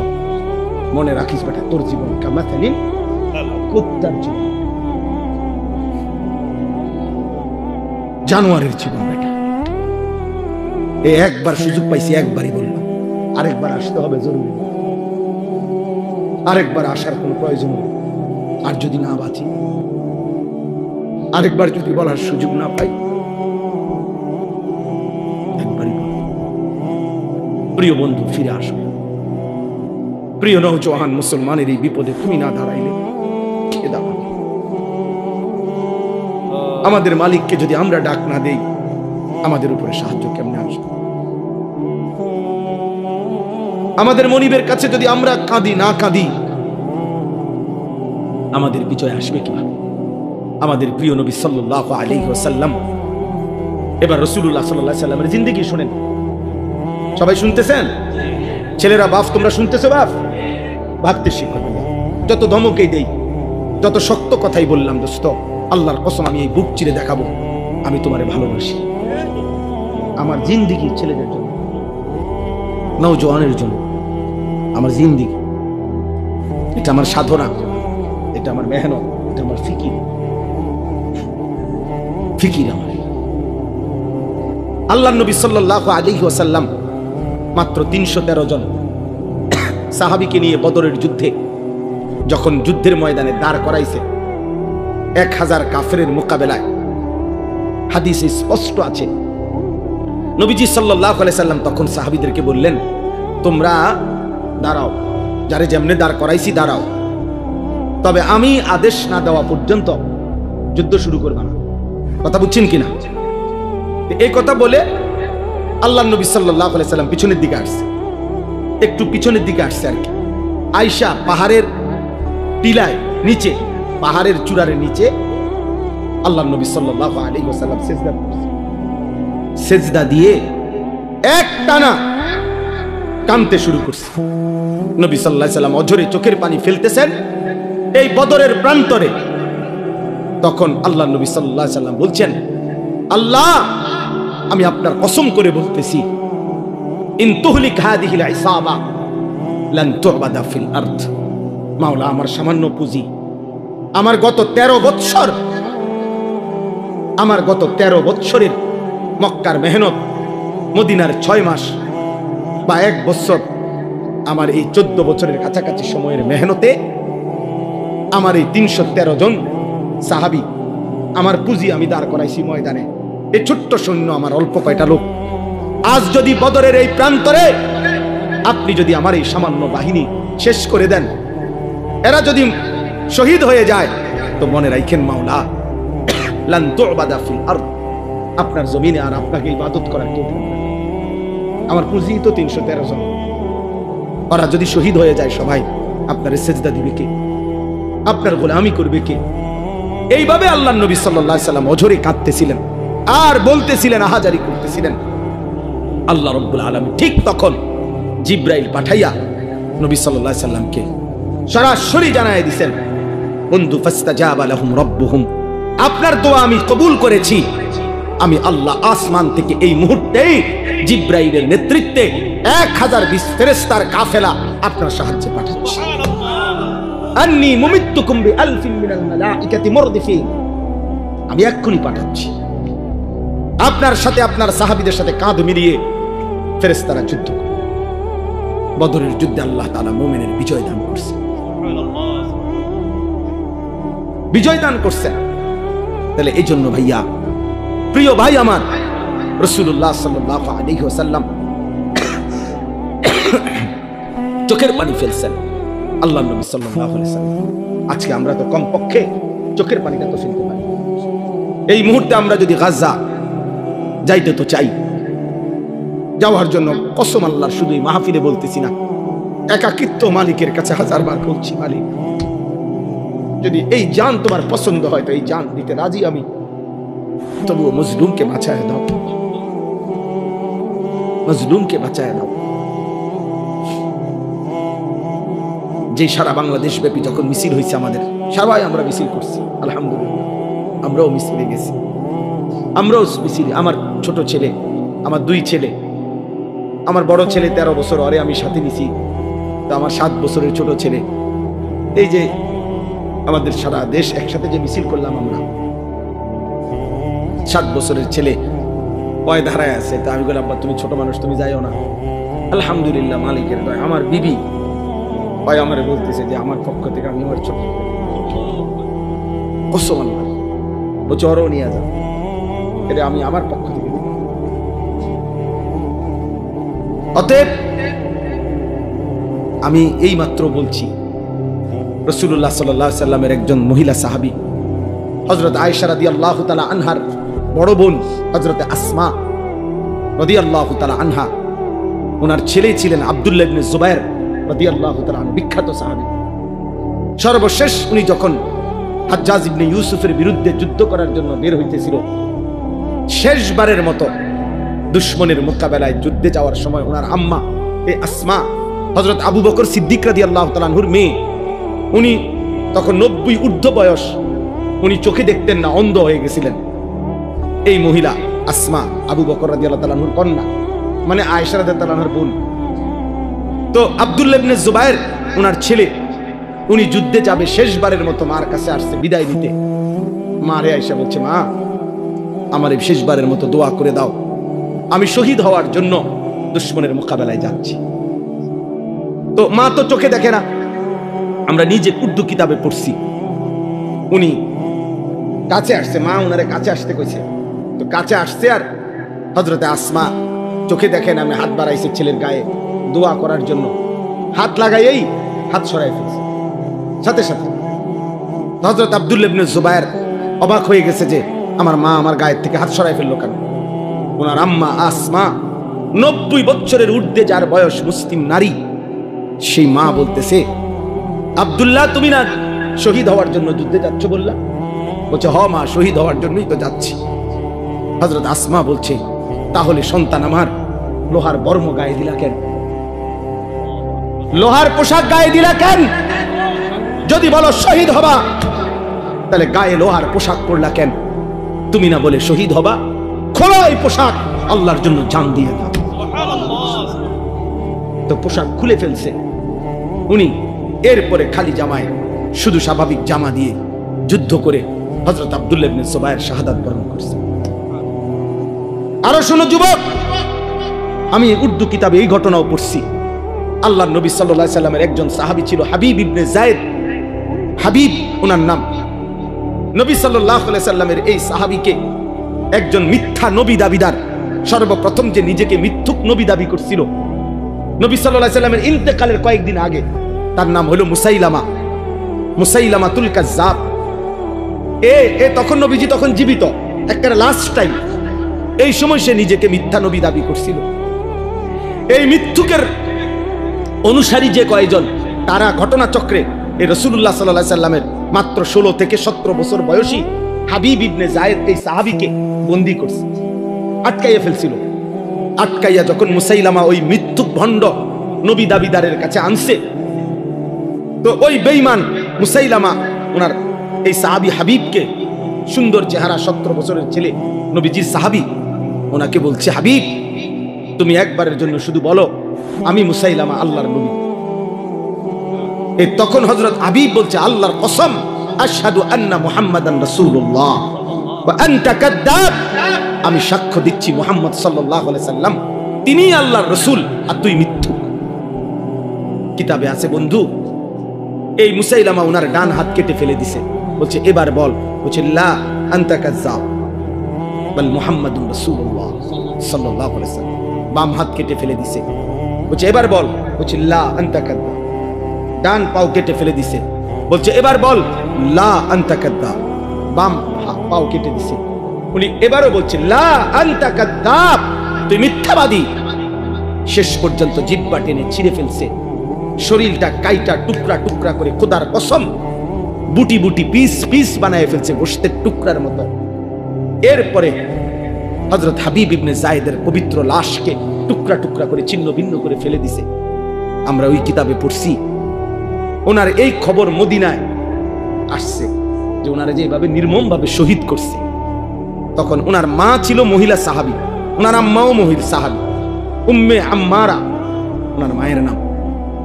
মনে রাখিস বেটা তোর জীবন কামাসালিল কুত্তার জীবন, জানোয়ারের জীবন বেটা। একবার সুযোগ পাইছি, একবারই বললাম, আরেকবার আসতে হবে জরুরি, আরেকবার আসার কোনো প্রয়োজন নেই। আর যদি না বাঁচি, আরেকবার যদি বলার সুযোগ না পাই, একবারই বল। প্রিয় বন্ধু, ফিরে আসো। প্রিয় নওজওয়ান মুসলমানের এই বিপদে তুমি না দাঁড়াইলে কে দাঁড়াবে? আমাদের মালিককে যদি আমরা ডাক না দেই, আমাদের উপরে সাহায্য কেমনে আসবে? আমাদের মনিবের কাছে যদি আমরা কাঁদি না কাঁদি, আমাদের বিজয় আসবে কিভাবে? আমাদের প্রিয় নবী সাল্লাল্লাহু আলাইহি ওয়াসাল্লাম, এবার রাসূলুল্লাহ সাল্লাল্লাহু আলাইহি ওয়াসাল্লামের জিন্দেগি শুনেন। সবাই শুনতেছেন? ছেলেরা, বাপ তোমরা শুনতেছো? বাপ ভাবতে শিখো। যত ধমকেই দেই, যত শক্ত কথাই বললাম, দোস্ত আল্লাহর কসম আমি এই বুক চিরে দেখাবো আমি তোমারে ভালোবাসি। আমার জিন্দেগি ছেলেদের জন্য, নওজওয়ানের জন্য, আমার জিন্দেগি, এটা আমার সাধনা, এটা আমার মেহনত, এটা আমার ফিকির, ফিকির আমার। আল্লাহর নবী সাল্লাল্লাহু আলাইহি ওয়াসাল্লাম মাত্র ৩১৩ জন সাহাবীকে নিয়ে বদরের যুদ্ধে যখন যুদ্ধের ময়দানে দাঁড় করাইছে, ১০০০ কাফেরের মোকাবেলায়, হাদিসে স্পষ্ট আছে, নবীজি সাল্লাল্লাহু আলাইহি সাল্লাম তখন সাহাবীদেরকে বললেন, তোমরা দাঁড়াও, যারে যেমনে দাঁড় করাইছি দাঁড়াও, তবে আমি আদেশ না দেওয়া পর্যন্ত যুদ্ধ শুরু করবে না। কথা বুঝছেন কিনা? এই কথা বলে আল্লাহ নবী সাল্লাল্লাহু আলাইহি সাল্লাম পিছনের দিকে আসছে, একটু পিছনের দিকে আসছে আর কি। আয়েশা পাহাড়ের টিলায় নিচে, পাহাড়ের চূড়ার নিচে আল্লাহ নবী সাল্লাল্লাহু আলাইহি ওয়াসাল্লাম সিজদা করছে। সিজদা দিয়ে এক টানা কাঁদতে শুরু করছে। নবী সাল্লাল্লাহু আলাইহি সাল্লাম অঝরে চোখের পানি ফেলতেছেন এই বদরের প্রান্তরে। তখন আল্লাহ নবী সাল্লাল্লাহু আলাইহি সাল্লাম বলছেন, আল্লাহ আমি আপনার কসম করে বলতেছি, ইন তুহলিক হাদিহিল ইসাবা লান তুবাদা ফিল আরদ। মাওলা, আমার সামান্য পুঁজি, আমার গত 13 বৎসর, আমার গত 13 বৎসরের মক্কার মেহনত, মদিনার 6 মাস বা 1 বছর, আমার এই 14 বছরের কাছাকাছি সময়ের মেহনতে আমার এই 313 জন সাহাবী, আমার পুঁজি আমি দাঁড় করাইছি ময়দানে। এই ছোট্ট সৈন্য আমার অল্প কয়টা লোক, আজ যদি বদরের এই প্রান্তরে আপনি যদি আমার এই সামান্য বাহিনী শেষ করে দেন, এরা যদি শহীদ হয়ে যায়, তো মনে রাখেন মাওলা, লান তুবাদা ফিল আরদ, আপনার জমিনে আর আপনাকে ইবাদত করার কেউ থাকবে না। আমার পুঁজি তো 313 জন, ওরা যদি শহীদ হয়ে যায় সবাই, আপনার সেজদা দিবে কে? আপনার গোলামি করবে কে? এইভাবে আল্লাহ নবী সাল্লাল্লাহু আলাইহি সাল্লাম অঝরে কাঁদতেছিলেন আর বলতেছিলেন, আহাজারি করতেছিলেন। আল্লাহ রাব্বুল আলামিন ঠিক তখন জিব্রাইল পাঠাইয়া নবী সাল্লাল্লাহু আলাইহি সাল্লামকে সরাসরি জানায় দিয়েছেন, বন্ধু ফাস্তাজাবা লাহুম রাব্বুহুম, আপনার দোয়া আমি কবুল করেছি। আমি আল্লাহ আসমান থেকে এই মুহূর্তেই জিব্রাইলের নেতৃত্বে 1020 ফেরেশতার কাফেলা আপনার সাহায্যে পাঠাচ্ছি। আন্নী মুমিত্তুকুম বিআলফিন মিনাল মালাইকাতি মুরদিফিন, আমি এক্ষুনি পাঠাচ্ছি। আপনার সাথে আপনার সাহাবীদের সাথে কাঁধ মিলিয়ে ফেরেশতারা যুদ্ধ করবে। বদরের যুদ্ধে আল্লাহ তাআলা মুমিনের বিজয় দান করছেন, বিজয় দান করছেন। তাহলে এই জন্য ভাইয়া, প্রিয় ভাই আমার, রাসূলুল্লাহ সাল্লাল্লাহু আলাইহি ওয়াসাল্লাম চোখের পানি ফেলছেন। আল্লাহ নবী সাল্লাল্লাহু আলাইহি ওয়াসাল্লাম, আজকে আমরা তো কমপক্ষে চোখের পানিটা তো ফেলতে পারি। এই মুহূর্তে আমরা যদি গাজা যাইতে তো চাই, যাওয়ার জন্য কসম আল্লাহর, শুধুই মাহফিলে বলতেছি না, একাকিত্ব মালিকের কাছে 1000 বার বলছি, মালিক যদি এই জান তোমার পছন্দ হয় তো এই জান দিতে রাজি আমি, তবুও মজলুমকে বাঁচায় দাও, মজলুমকে বাঁচায় দাও। যে সারা বাংলাদেশ ব্যাপী যখন মিছিল হয়েছে, আমাদের সবাই আমরা মিছিল করছি, আলহামদুলিল্লাহ, আমরাও মিছিলে গেছি, আমরাও মিছিলে। আমার ছোট ছেলে, আমার 2 ছেলে, আমার বড় ছেলে 13 বছর, আরে আমি সাথে নিছি, তো আমার 7 বছরের ছোট ছেলে, এই যে আমাদের সারা দেশ একসাথে যে মিছিল করলাম আমরা, 7 বছরের ছেলে পয় ধারায় আছে। তা আমি বললাম, আব্বা তুমি ছোট মানুষ, তুমি যাইও না। আলহামদুলিল্লাহ, মালিকের দয়া, আমার বিবি ভাই আমারে বলতেছে যে আমার পক্ষ থেকে আমি আমার ছোট কসম আল্লাহ বলছে ওরও নিয়ে যাও, এটা আমি আমার পক্ষ থেকে। অতএব আমি এই মাত্র বলছি, রাসূলুল্লাহ সাল্লাল্লাহু আলাইহি সাল্লামের একজন মহিলা সাহাবী হযরত আয়েশা রাদিয়াল্লাহু তাআলা আনহার বড় বোন হযরত আসমা রাদিয়াল্লাহু তাআলা আনহা, ওনার ছেলে ছিলেন আব্দুল্লাহ ইবনে জুবায়ের রাদিয়াল্লাহু তাআলা আনহু, বিখ্যাত সাহাবী। সর্বশেষ উনি যখন হাজ্জাজ ইবনে ইউসুফের বিরুদ্ধে যুদ্ধ করার জন্য বের হইতেছিল, শেষবারের মতো দুশমনের মোকাবেলায় যুদ্ধে যাওয়ার সময় ওনার আম্মা এই আসমা হযরত আবু বকর সিদ্দিক রাদিয়াল্লাহু তাআলা আনহুর মেয়ে, উনি তখন 90 ঊর্ধ্ব বয়স, উনি চোখে দেখতেন না, অন্ধ হয়ে গেছিলেন। এই মহিলা আসমা আবু বকর রাদিয়াল্লাহু তাআলা আনহুর কন্যা, মানে আয়েশা রাদিয়াল্লাহু তাআলা আনহার বোন। তো আব্দুল্লাহ ইবনে জুবায়ের ওনার ছেলে, উনি যুদ্ধে যাবে, শেষবারের মতো মার কাছে আসছে বিদায় নিতে। মারে আয়েশা বলছে, মা আমার এই শেষবারের মতো দোয়া করে দাও, আমি শহীদ হওয়ার জন্য দুশমনের মোকাবেলায় যাচ্ছি। তো মা তো চোখে দেখে না, আমরা নিজে উর্দু কিতাবে পড়ছি। উনি কাছে আসছে, মা ওনারে কাছে আসতে কইছে, তো কাছে আসছে, আর হযরতে আসমা চোখে দেখেন আমি হাত বাড়াইছে ছেলের গায়ে দোয়া করার জন্য। হাত লাগাইয়েই হাত সরাই ফেলছে সাথে সাথে। হযরত আব্দুল্লাহ ইবনে জুবায়ের অবাক হয়ে গেছে যে আমার মা আমার গায়ের থেকে হাত সরাই ফেললো কেন। ওনার আম্মা আসমা 90 বছরের ঊর্ধ্বে যার বয়স, মুসলিম নারী, সেই মা বলতেছে, আব্দুল্লাহ তুমি না শহীদ হওয়ার জন্য যুদ্ধে যাচ্ছ বললা? বলছে হ মা, শহীদ হওয়ার জন্যই তো যাচ্ছি। হযরত আসমা বলছে, তাহলে সন্তান আমার লোহার বর্ম গায়ে দিলা কেন? লোহার পোশাক গায়ে দিলা কেন? যদি বলো শহীদ হবা তাহলে গায়ে লোহার পোশাক পরলা কেন? তুমি না বলে শহীদ হবা, খোলো এই পোশাক, আল্লাহর জন্য জান দিয়ে দাও। তো পোশাক খুলে ফেলছে উনি। এরপরে খালি জামায়, শুধু স্বাভাবিক জামা দিয়ে যুদ্ধ করে হযরত আব্দুল্লাহ ইবনে জুবায়ের শাহাদাত বরণ করছে। আরো শুনো যুবক, আমি উর্দু কিতাবে এই ঘটনাও পড়ছি। আল্লাহর নবী সাল্লাল্লাহু আলাইহি সাল্লামের একজন সাহাবী ছিল হাবিব ইবনে যায়েদ, হাবিব ওনার নাম। নবী সাল্লাল্লাহু আলাইহি সাল্লামের এই সাহাবীকে একজন মিথ্যা নবী দাবিদার, সর্বপ্রথম যে নিজেকে মিথ্যুক নবী দাবি করছিল নবী সাল্লাল্লাহু আলাইহি সাল্লামের ইন্তেকালের কয়েকদিন আগে, তার নাম হলো মুসাইলামা, মুসাইলামাতুল কাজ্জাব। তখন নবীজি তখন জীবিত, একেবারে লাস্ট টাইম। এই সময় সে নিজেকে মিথ্যা নবী দাবি করছিল। এই মিথ্যুকের অনুসারী যে কয়েকজন, তারা ঘটনাচক্রে এই রাসূলুল্লাহ সাল্লাল্লাহু আলাইহি সাল্লামের মাত্র 16 থেকে 17 বছর বয়সী হাবিব ইবনে যায়েদ এই সাহাবীকে বন্দী করছে, আটকাইয়া ফেলছিল। আটকাইয়া যখন মুসাইলামা ওই মিথ্যুক ভণ্ড নবী দাবিদারের কাছে আনছে, তো ওই বেঈমান মুসাইলামা ওনার এই সাহাবী হাবিবকে, সুন্দর চেহারা, 17 বছরের ছেলে, নবীজির সাহাবী, ওনাকে বলছে, হাবিব তুমি একবারের জন্য শুধু বলো আমি মুসাইলামা আল্লাহর নবী। তখন হযরত হাবিব বলছে, আল্লাহর কসম, আশহাদু আন্না মুহাম্মাদান রাসূলুল্লাহ ওয়া আনতা কাদ্দাব, আমি সাক্ষ্য দিচ্ছি মুহাম্মদ সাল্লাল্লাহু আলাইহি সাল্লাম তিনি আল্লাহর রাসূল আর তুই মিথ্যুক। কিতাবে আছে বন্ধু, এই মুসাইলামা ওনার ডান হাত কেটে ফেলে দিছে, বলছে এবার বল। বলছে লা আনতা কাযযাব বাল মুহাম্মাদুর রাসূলুল্লাহ সাল্লাল্লাহু আলাইহি সাল্লাম। বাম হাত কেটে ফেলে দিছে, বলছে এবার বল। বলছে লা আনতা কাযযাব। ডান পাও কেটে ফেলে দিছে, বলছে এবার বল লা আনতা কাযযাব। বাম পাও কেটে দিছে, উনি এবারও বলছে লা আনতা কাযযাব, তুই মিথ্যাবাদী। শেষ পর্যন্ত জিহ্বা টেনে ছিঁড়ে ফেলছে, শরীরটা কাইটা টুকরা টুকরা করে, খোদার কসম বুটি বুটি পিস পিস বানায় ফেলছে গোশতের টুকরার মতো। এরপরে হযরত হাবিব ইবনে যায়েদের পবিত্র লাশকে টুকরা টুকরা করে ছিন্ন ভিন্ন করে ফেলে দিছে। আমরা ওই কিতাবে পড়ছি, ওনার এই খবর মদিনায় আসছে যে ওনারা যেভাবে নির্মম ভাবে শহীদ করছে। তখন ওনার মা ছিল মহিলা সাহাবী, ওনার আম্মাও মহিলা সাহাবী, উম্মে আম্মারা ওনার মায়ের নাম।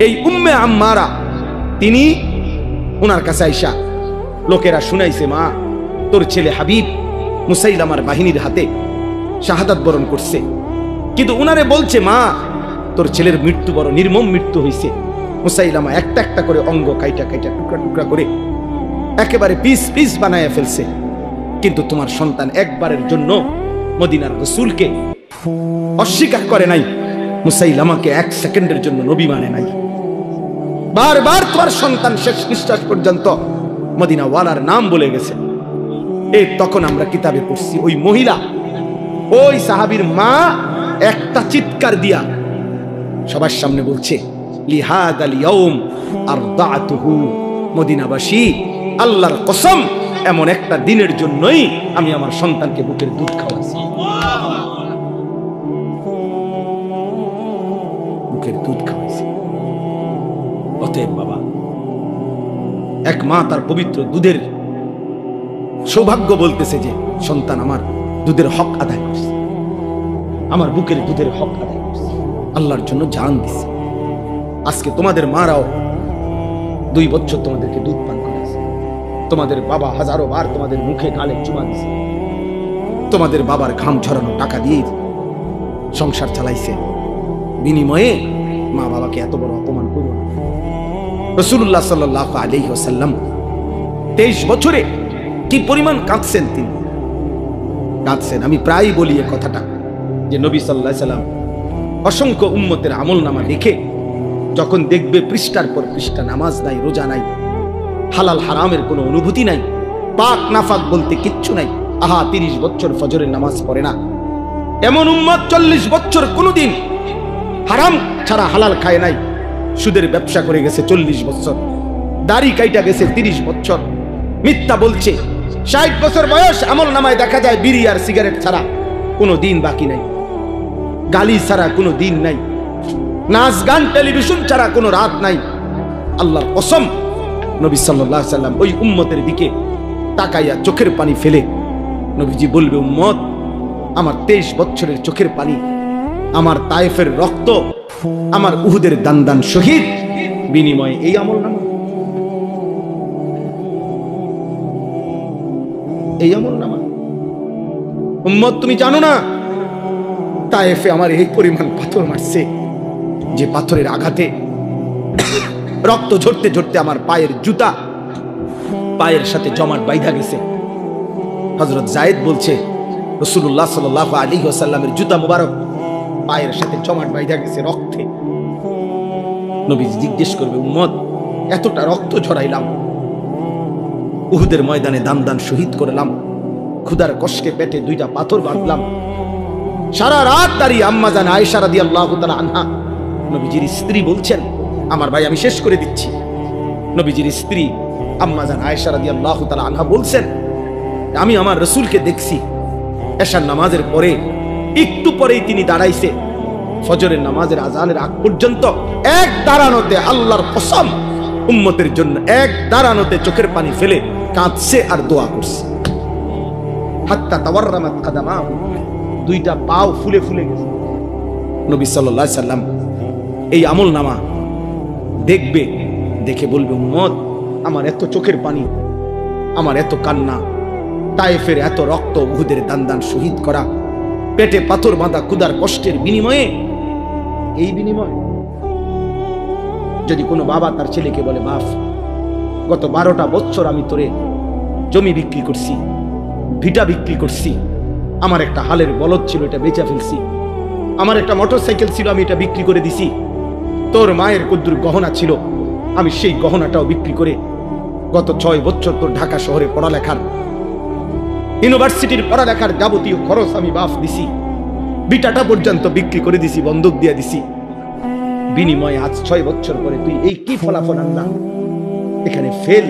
এই উম্মে আম্মারা তিনি ওনার কাছে আইসা লোকেরা শুনাইছে, মা তোর ছেলে হাবিব মুসাইলামার বাহিনীর হাতে শাহাদাত বরণ করছে, কিন্তু উনারে বলছে, মা তোর ছেলের মৃত্যু বড় নির্মম মৃত্যু হয়েছে। মুসাইলামা একটা একটা করে অঙ্গ কাইটা কাইটা টুকরা টুকরা করে একেবারে পিস পিস বানায় ফেলছে, কিন্তু তোমার সন্তান একবারের জন্য মদিনার রাসূলকে অস্বীকার করে নাই, মুসাইলামাকে 1 সেকেন্ডের জন্য নবী মানে নাই। বারবার তোমার সন্তান শেষ নিঃশ্বাস পর্যন্ত মদিনা ওয়ালার নাম বলে গেছে। তখন আমরা কিতাবে পড়ছি, ওই মহিলা, ওই সাহাবীর মা একটা চিৎকার দিয়া সবার সামনে বলছে, লিহাদাল ইয়াউম আরদাতুহু, মদিনাবাসী আল্লাহর কসম এমন একটা দিনের জন্যই আমি আমার সন্তানকে বুকের দুধ খাওয়াচ্ছি, বুকের দুধ খাওয়াইছি। অতএব বাবা, এক মা তার পবিত্র দুধের সৌভাগ্য বলতেছে যে সন্তান আমার দুধের হক আদায় করছে, আমার বুকের দুধের হক আদায় করছে, আল্লাহর জন্য জান দিছে। আজকে তোমাদের মারাও 2 বছর তোমাদেরকে দুধ পান করেছে, তোমাদের বাবা হাজারো বার তোমাদের মুখে গালে চুমা দিছে, তোমাদের বাবার ঘাম ঝরানো টাকা দিয়ে সংসার চালাইছে, বিনিময়ে মা বাবাকে এত বড় অপমান করো না। রাসূলুল্লাহ সাল্লাল্লাহু আলাইহি ওয়াসাল্লাম 23 বছরে কি পরিমাণ কাঁদছেন, তিনি কাঁদছেন। আমি প্রায় বলি এই কথাটা যে নবী সাল্লাল্লাহু আলাইহি ওয়াসাল্লাম অসংখ্য উম্মতের আমলনামা লিখে যখন দেখবে পৃষ্ঠার পর পৃষ্ঠা নামাজ নাই, রোজা নাই, হালাল হারামের কোনো অনুভূতি নাই, পাক নাফাক বলতে কিচ্ছু নাই, আহা 30 বছর ফজরের নামাজ পড়ে না এমন উম্মত 40 বছর কোনোদিন হারাম ছাড়া হালাল খায় নাই, সুদের ব্যবসা করে গেছে 40 বছর, দাড়ি কাইটা গেছে 30 বছর, মিথ্যা বলছে, 60 বছর বয়স আমল নামায় দেখা যায় বিড়ি আর সিগারেট ছাড়া কোনো দিন বাকি নাই, গালি ছাড়া কোনো দিন নাই, নাচ গান টেলিভিশন ছাড়া কোনো রাত নাই। আল্লাহর কসম, নবী সাল্লাল্লাহু আলাইহি সাল্লাম ওই উম্মতের দিকে তাকাইয়া চোখের পানি ফেলে নবীজি বলবে, উম্মত আমার 23 বছরের চোখের পানি, আমার তায়েফের রক্ত, আমার উহুদের দান শহীদ বিনিময়ে এই আমল নামা, এই আমল নামা। উম্মত তুমি জানো না তায়েফে আমার এই পরিমাণ পাথর মারছে, যে পাথরের আঘাতে রক্ত ঝরতে ঝরতে আমার পায়ের জুতা পায়ের সাথে জমাট বাইধা গেছে। হযরত যায়েদ বলছে রাসূলুল্লাহ সাল্লাল্লাহু আলাইহি ওয়াসাল্লামের জুতা মুবারক পায়ের সাথে জমাট বাইধা গেছে রক্তে। নবী জিজ্ঞেস করবে, উম্মত এতটা রক্ত ঝরাইলাম, উহুদের ময়দানে দান শহীদ করলাম, ক্ষুধার কষ্টে পেটে 2টা পাথর বাঁধলাম, সারা রাত দাঁড়িয়ে আম্মা জান আয়েশা রাদিয়াল্লাহু তাআলা আনহা নবীজির স্ত্রী বলছেন, আমার ভাই আমি শেষ করে দিচ্ছি, নবীজির স্ত্রী আম্মা জান আয়েশা রাদিয়াল্লাহু তাআলা আনহা বলছেন, আমি আমার রাসূলকে দেখছি এশার নামাজের পরে একটু পরেই তিনি দাঁড়াইছে, ফজরের নামাজের আজানের আগ পর্যন্ত এক দাঁড়ানোতে, আল্লাহর কসম উম্মতের জন্য এক দাঁড়ানোতে চোখের পানি ফেলে কাঁদছে আর দোয়া করছে, হাত্তা তাওয়াররামাত কাদামাহু, 2টা পাও ফুলে ফুলে গেছে। নবী সাল্লাল্লাহু আলাইহি সাল্লাম এই আমল নামা দেখবে, দেখে বলবে, উম্মত আমার এত চোখের পানি, আমার এত কান্না, তায়েফের এত রক্ত, উহুদের দান শহীদ করা, পেটে পাথর বাঁধা, ক্ষুধার কষ্টের বিনিময়ে, এই বিনিময় যদি কোনো বাবা তার ছেলেকে বলে, বাপ গত 12টা বছর আমি তোরে জমি বিক্রি করছি, ভিটা বিক্রি করছি, আমার একটা হালের বলদ ছিল এটা বেচা ফেলছি, আমার একটা মোটরসাইকেল ছিল আমি এটা বিক্রি করে দিছি, তোর মায়ের কদ্দুর গহনা ছিল আমি সেই গহনাটাও বিক্রি করে গত 6 বছর তোর ঢাকা শহরে পড়ালেখার, ইউনিভার্সিটির পড়ালেখার যাবতীয় খরচ আমি বাপ দিছি, বিটাটা পর্যন্ত বিক্রি করে দিছি, বন্ধক দিয়ে দিছি, বিনিময়ে আজ 6 বছর পরে তুই এই কি ফলাফল আনলা, এখানে ফেল।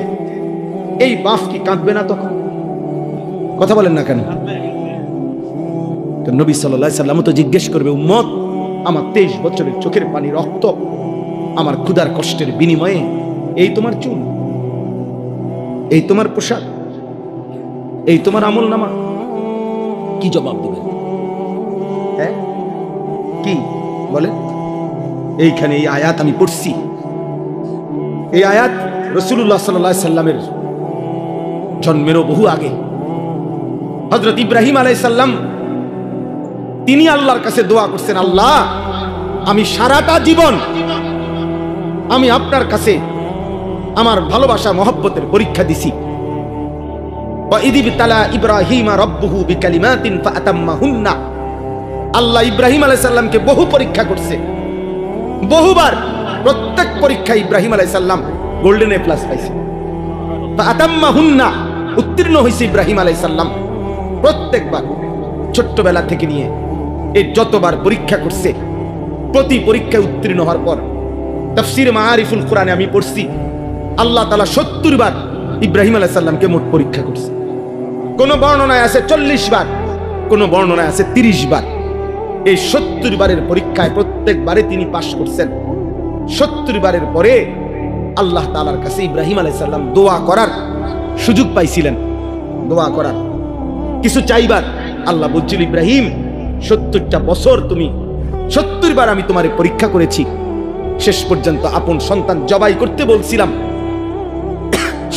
এই বাপ কি কাঁদবে না তখন? কথা বলেন না কেন? তো নবী সাল্লাল্লাহু আলাইহি সাল্লাম তো জিজ্ঞেস করবে, উম্মত আমার 23 বছরের চোখের পানি, রক্ত, আমার ক্ষুধার কষ্টের বিনিময়ে এই তোমার চুল, এই তোমার পোশাক, এই তোমার আমল নামা, কি জবাব দেবেন? হ্যাঁ কি বলে? এইখানে এই আয়াত আমি পড়ছি, এই আয়াত রাসূলুল্লাহ সাল্লাল্লাহু আলাইহি সাল্লামের জন্মেরও বহু আগে হযরত ইব্রাহিম আলাইহিস সালাম তিনি আল্লাহর কাছে দোয়া করছেন, আল্লাহ আমি সারাটা জীবন আমি আপনার কাছে আমার ভালোবাসা মহব্বতের পরীক্ষা দিছি, ওয়াইদিবতালা ইব্রাহিমা রাব্বুহু বিকালিমাতিন ফাআতাম্মাহুন্না, আল্লাহ ইব্রাহিম আলাইহিস সালামকে বহু পরীক্ষা করছে, বহুবার, প্রত্যেক পরীক্ষায় ইব্রাহিম আলাইহিস সালাম গোল্ডেন এ প্লাস পাইছে, ফাআতাম্মাহুন্না উত্তীর্ণ হইছে ইব্রাহিম আলাইহিস সালাম প্রত্যেকবার, ছোট্টবেলা থেকে নিয়ে এই যতবার পরীক্ষা করছে, প্রতি পরীক্ষায় উত্তীর্ণ হওয়ার পর তাফসীর মাআরিফুল কোরআনে আমি পড়ছি আল্লাহ তাআলা 70 বার ইব্রাহিম আলাইহিস সালামকে মোট পরীক্ষা করছে। কোন বর্ণনায় আছে 40 বার, কোন বর্ণনায় আছে 30 বার। এই 70 বারের পরীক্ষায় প্রত্যেকবারে তিনি পাশ করছেন। 70 বারের পরে আল্লাহ তাআলার কাছে ইব্রাহিম আলাইহিস সালাম দোয়া করার সুযোগ পাইছিলেন, দোয়া করার, কিছু চাইবার। আল্লাহ বলছিল, ইব্রাহিম 70টা বছর তুমি 70 বার আমি তোমারে পরীক্ষা করেছি, শেষ পর্যন্ত আপন সন্তান জবাই করতে বলছিলাম,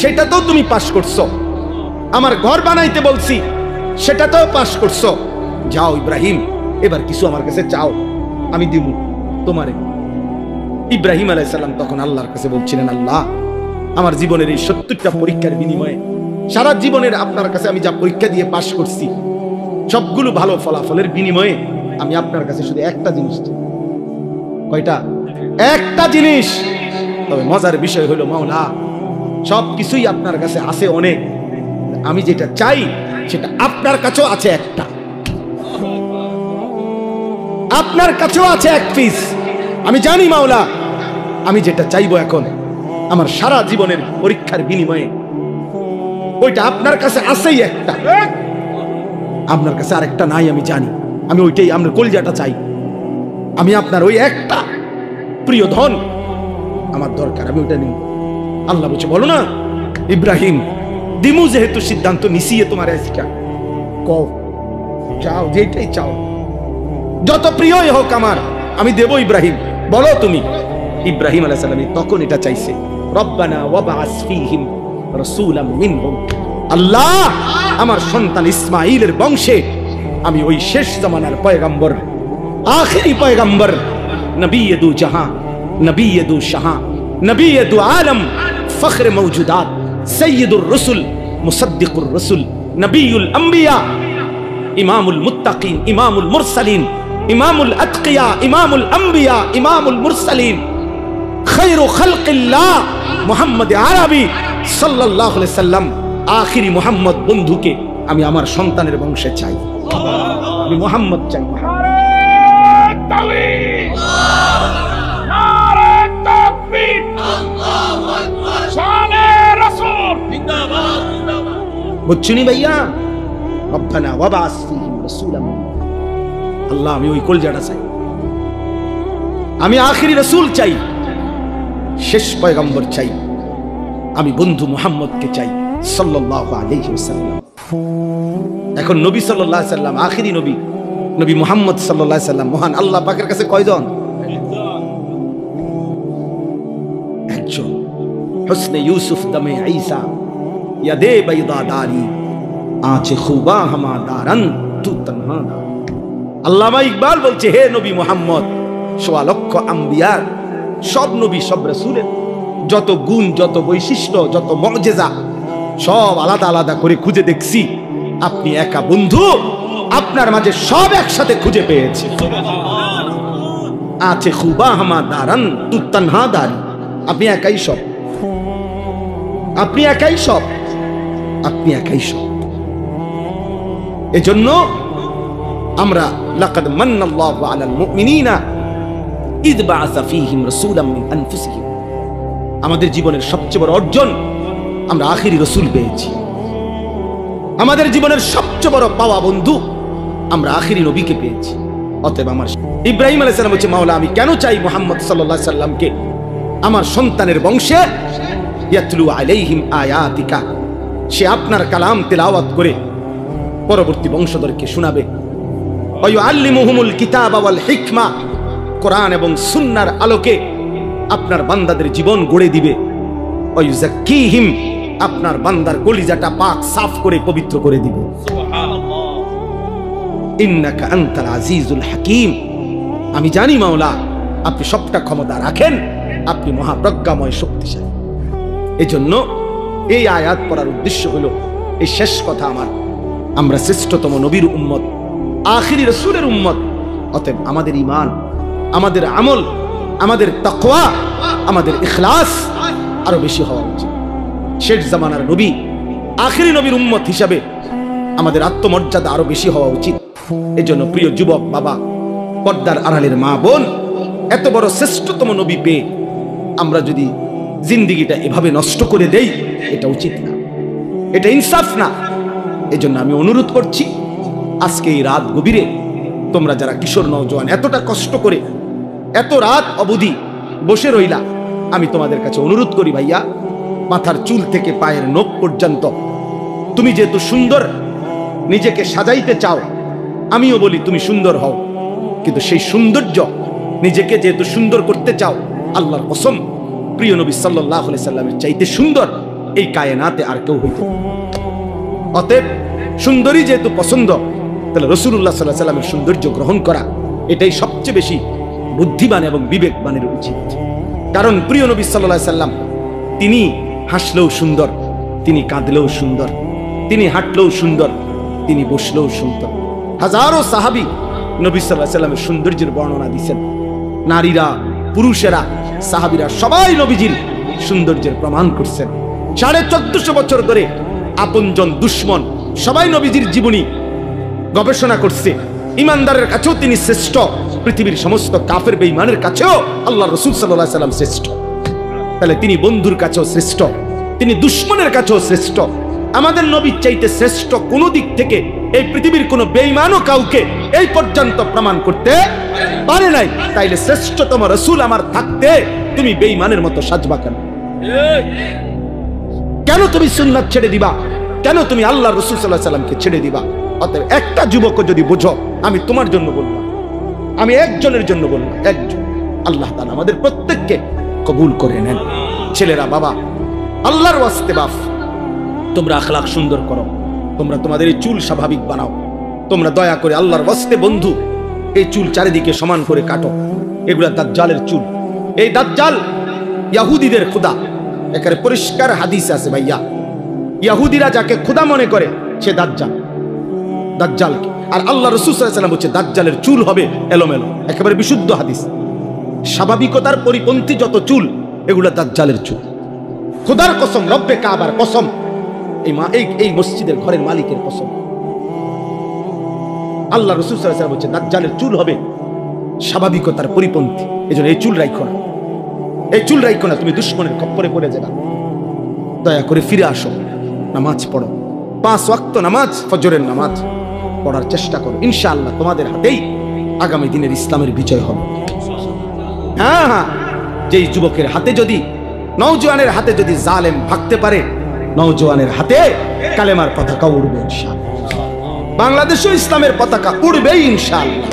সেটা তো তুমি পাশ করছো, আমার ঘর বানাইতে বলছি সেটাতেও পাশ করছো, যাও ইব্রাহিম এবার কিছু আমার কাছে চাও, আমি দিব তোমারে। ইব্রাহিম আলাইহিস সালাম তখন আল্লাহর কাছে বলছিলেন, আল্লাহ আমার জীবনের এই 70টা পরীক্ষার বিনিময়ে, সারা জীবনের আপনার কাছে আমি যা পরীক্ষা দিয়ে পাশ করছি, সবগুলো ভালো ফলাফলের বিনিময়ে আমি আপনার কাছে শুধু একটা জিনিস চাই। কয়টা? একটা জিনিস। তবে মজার বিষয় হলো মাওলা সব কিছুই আপনার কাছে আছে অনেক, আমি যেটা চাই সেটা আপনার কাছেও আছে একটা, আপনার কাছেও আছে এক পিস। আমি জানি মাওলা আমি যেটা চাইবো এখন আমার সারা জীবনের পরীক্ষার বিনিময়ে ওইটা আপনার কাছে আছেই একটা, আপনার কাছে আরেকটা নাই আমি জানি। আমি ওইটাই আপনার কলিজাটা চাই, আমি আপনার ওই একটা প্রিয় ধন আমার দরকার, আমি ওইটা নিই। আল্লাহ বলছে বলো না ইব্রাহিম দিমু যেহেতু সিদ্ধান্ত নিছিয়ে তোমার আজকে কও চাও যেটাই চাও, যত প্রিয়ই হোক আমার আমি দেব ইব্রাহিম, বলো তুমি। ইব্রাহিম আলাইহিস সালাম তখন এটা চাইছে রব্বানা ওয়াবআস ফীহিম রাসূলাম মিনহুম, আল্লাহ আমার সন্তান ইসমাঈলের বংশে আমি ওই শেষ জামানার পয়গম্বর আখেরি পয়গম্বর নবী দু জাহাं নবী দু শাহাं নবী দু আলম ফখর মওজুদাত সৈয়দুর রসুল মুসদ্দিকুর রসুল নবীউল আম্বিয়া ইমামুল মুত্তাকিন ইমামুল মুরসালিন ইমামুল আতকিয়া ইমামুল আম্বিয়া ইমামুল মুরসালিন খায়রু খালকিল্লাহ মুহাম্মদ আরবি সাল্লাল্লাহু আলাইহি সাল্লাম আখিরি মুহাম্মদ বন্ধুকে আমি আমার সন্তানের বংশে চাই, আমি মুহাম্মদ চাই। বুঝছুনি ভাইয়া রব্বানা ওয়াবআস ফীহিম রাসূলাম, আল্লাহ আমি ওই কলজাটা চাই, আমি আখিরি রাসূল চাই, শেষ পয়গম্বর চাই, আমি বন্ধু মুহাম্মদকে চাই সাল্লাল্লাহু আলাইহি ওয়াসাল্লাম। এখন নবী সাল্লাল্লাহু আলাইহি ওয়াসাল্লাম আখিরি নবী, নবী মুহাম্মদ সাল্লাল্লাহু আলাইহি ওয়াসাল্লাম মহান আল্লাহ পাকের কাছে কয়জন? একজন। হুসনে ইউসুফ দমে ঈসা ইয়াদে বাইদা দারি আঁচে খুবা হামা দারান তু তন্হা। আল্লামা ইকবাল বলছে হে নবী মুহাম্মদ সোয়া লক্ষ আম্বিয়ার সব নবী সব রাসূলের যত গুণ যত বৈশিষ্ট্য যত মুআজিজা সব আলাদা আলাদা করে খুঁজে দেখছি, আপনি একা বন্ধু আপনার মাঝে সব একসাথে খুঁজে পেয়েছি। আছে খুবা হামা দারান তু তন্হা দারি, আপনি একাই সব, আপনি একাই সব, আপনি একাই সব। এজন্য আমরা লাকাদ মান্নাল্লাহু আলাল মুমিনিনা ইয বাআসা ফীহিম রাসূলাম মিন আনফুসিহিম, আমাদের জীবনের সবচেয়ে বড় অর্জন আমরা আখিরি রাসূল পেয়েছি। আমাদের জীবনের সবচেয়ে বড় পাওয়া বন্ধু আমরা আখিরি নবীকে পেয়েছি। অতএব আমার ইব্রাহিম আলাইহিস সালাম হচ্ছে মাওলা আমি কেন চাই মুহাম্মদ সাল্লাল্লাহু আলাইহি সাল্লামকে আমার সন্তানের বংশে, ইয়াতলু আলাইহিম আয়াতিকা, সে আপনার কালাম তেলাওয়াত করে পরবর্তী বংশধরকে শোনাবে। ওয়া ইউআল্লিমুহুমুল কিতাবা ওয়াল হিকমা, কোরআন এবং সুন্নাহর আলোকে আপনার বান্দাদের জীবন গড়ে দিবে। ওয়া ইউযাক্কিহিম, আপনার বান্দার কলিজাটা পাক সাফ করে পবিত্র করে দিবে। সুবহানাল্লাহ। ইন্নাকা আনতাল আজিজুল হাকীম, আমি জানি মাওলা আপনি সবটা ক্ষমতা রাখেন, আপনি মহাপ্রজ্ঞাময় শক্তিশালী। এজন্য এই আয়াত পড়ার উদ্দেশ্য হলো এই শেষ কথা আমার, আমরা শ্রেষ্ঠতম নবীর উম্মত আখিরি রাসূলের উম্মত। অতএব আমাদের ঈমান, আমাদের আমল, আমাদের তাকওয়া, আমাদের ইখলাস আরো বেশি হওয়া উচিত। শেষ জামানার নবী আখিরি নবীর উম্মত হিসাবে আমাদের আত্মমর্যাদা আরো বেশি হওয়া উচিত। এজন্য প্রিয় যুবক বাবা, পর্দার আড়ালের মা বোন, এত বড় শ্রেষ্ঠতম নবী পেয়ে আমরা যদি জিন্দিগিটা এভাবে নষ্ট করে দেই এটা উচিত না, এটা ইনসাফ না। এজন্য আমি অনুরোধ করছি আজকে এই রাত গভীরে তোমরা যারা কিশোর নওজোয়ান এতটা কষ্ট করে এত রাত অবধি বসে রইলা, আমি তোমাদের কাছে অনুরোধ করি ভাইয়া, মাথার চুল থেকে পায়ের নখ পর্যন্ত তুমি যেহেতু সুন্দর নিজেকে সাজাইতে চাও, আমিও বলি তুমি সুন্দর হও, কিন্তু সেই সৌন্দর্য নিজেকে যেহেতু সুন্দর করতে চাও, আল্লাহর কসম প্রিয় নবী সাল্লাল্লাহু আলাইহি সাল্লামের চাইতে সুন্দর এই কায়নাতে আর কেউ হইতে। অতএব সুন্দরী যেহেতু পছন্দ, তাহলে রাসূলুল্লাহ সাল্লাল্লাহু আলাইহি সাল্লামের সৌন্দর্য গ্রহণ করা এটাই সবচেয়ে বেশি বুদ্ধিমান এবং বিবেকবানের উচিত। কারণ প্রিয় নবী সাল্লাল্লাহু আলাইহি সাল্লাম তিনি হাসলেও সুন্দর, তিনি কাঁদলেও সুন্দর, তিনি হাঁটলেও সুন্দর, তিনি বসলেও সুন্দর। হাজারো সাহাবী নবী সাল্লাল্লাহু আলাইহি সাল্লামের সৌন্দর্যের বর্ণনা দিয়েছেন। নারীরা পুরুষেরা সাহাবীরা সবাই নবীজির সৌন্দর্যের প্রমাণ করছেন। 1450 বছর ধরে আপনজন দুশ্মন সবাই নবীজির জীবনী গবেষণা করছে। ইমানদারের কাছেও তিনি শ্রেষ্ঠ, পৃথিবীর সমস্ত কাফের বেঈমানের কাছেও আল্লাহ রাসূল সাল্লাল্লাহু আলাইহি সাল্লাম শ্রেষ্ঠ। তাহলে তিনি বন্ধুর কাছেও শ্রেষ্ঠ, তিনি দুশ্মনের কাছেও শ্রেষ্ঠ। আমাদের নবীর চাইতে শ্রেষ্ঠ কোন দিক থেকে এই পৃথিবীর কোন বেঈমানও কাউকে এই পর্যন্ত প্রমাণ করতে পারে নাই। তাইলে শ্রেষ্ঠতম রাসূল আমার থাকতে তুমি বেঈমানের মতো সাজবা কেন? কেন তুমি সুন্নাত ছেড়ে দিবা? কেন তুমি আল্লাহ রাসূল সাল্লাল্লাহু আলাইহি সাল্লামকে ছেড়ে দিবা? অতএব একটা যুবক যদি বুঝো, আমি তোমার জন্য বললাম, আমি একজনের জন্য বললাম, একজন। আল্লাহ তাআলা আমাদের প্রত্যেককে কবুল করে নেন। ছেলেরা, বাবা, আল্লাহর ওয়াস্তে বাপ, তোমরা আখলাক সুন্দর করো, তোমরা তোমাদের এই চুল স্বাভাবিক বানাও, তোমরা দয়া করে আল্লাহর ওয়াস্তে বন্ধু এই চুল চারিদিকে সমান করে কাটো। এগুলা দাজ্জালের চুল। এই দাজ্জাল ইহুদিদের খোদা, এখানে পরিষ্কার হাদিস আছে ভাইয়া। ইহুদিরা যাকে খোদা মনে করে সে দাজ্জাল, দাজ্জালকে। আর আল্লাহ রাসূল সাল্লাল্লাহু আলাইহি ওয়াসাল্লাম বলছে দাজ্জালের চুল হবে এলোমেলো, একেবারে বিশুদ্ধ হাদিস। স্বাভাবিকতার পরিপন্থী যত চুল এগুলা দাজ্জালের চুল। খোদার কসম, রব্বে কাবার কসম, এই মসজিদের ঘরের মালিকের কসম, আল্লাহ রাসূল সাল্লাল্লাহু আলাইহি ওয়াসাল্লাম বলছে দাজ্জালের চুল হবে স্বাভাবিকতার পরিপন্থী। এজন্য এই চুল রাখো না, এই চুল রাখো না, তুমি দুশমনের খপ্পরে পড়ে যাবে। দয়া করে ফিরে আসো, নামাজ পড়ো, 5 ওয়াক্ত নামাজ, ফজরের নামাজ পড়ার চেষ্টা করো। ইনশাআল্লাহ তোমাদের হাতেই আগামী দিনের ইসলামের বিজয় হবে। হ্যাঁ হ্যাঁ, যেই যুবকের হাতে যদি, নওজোয়ানের হাতে যদি জালেম ভাগতে পারে, নওজোয়ানের হাতে কালেমার পতাকা উড়বে ইনশাআল্লাহ। বাংলাদেশেও ইসলামের পতাকা উড়বেই ইনশাআল্লাহ।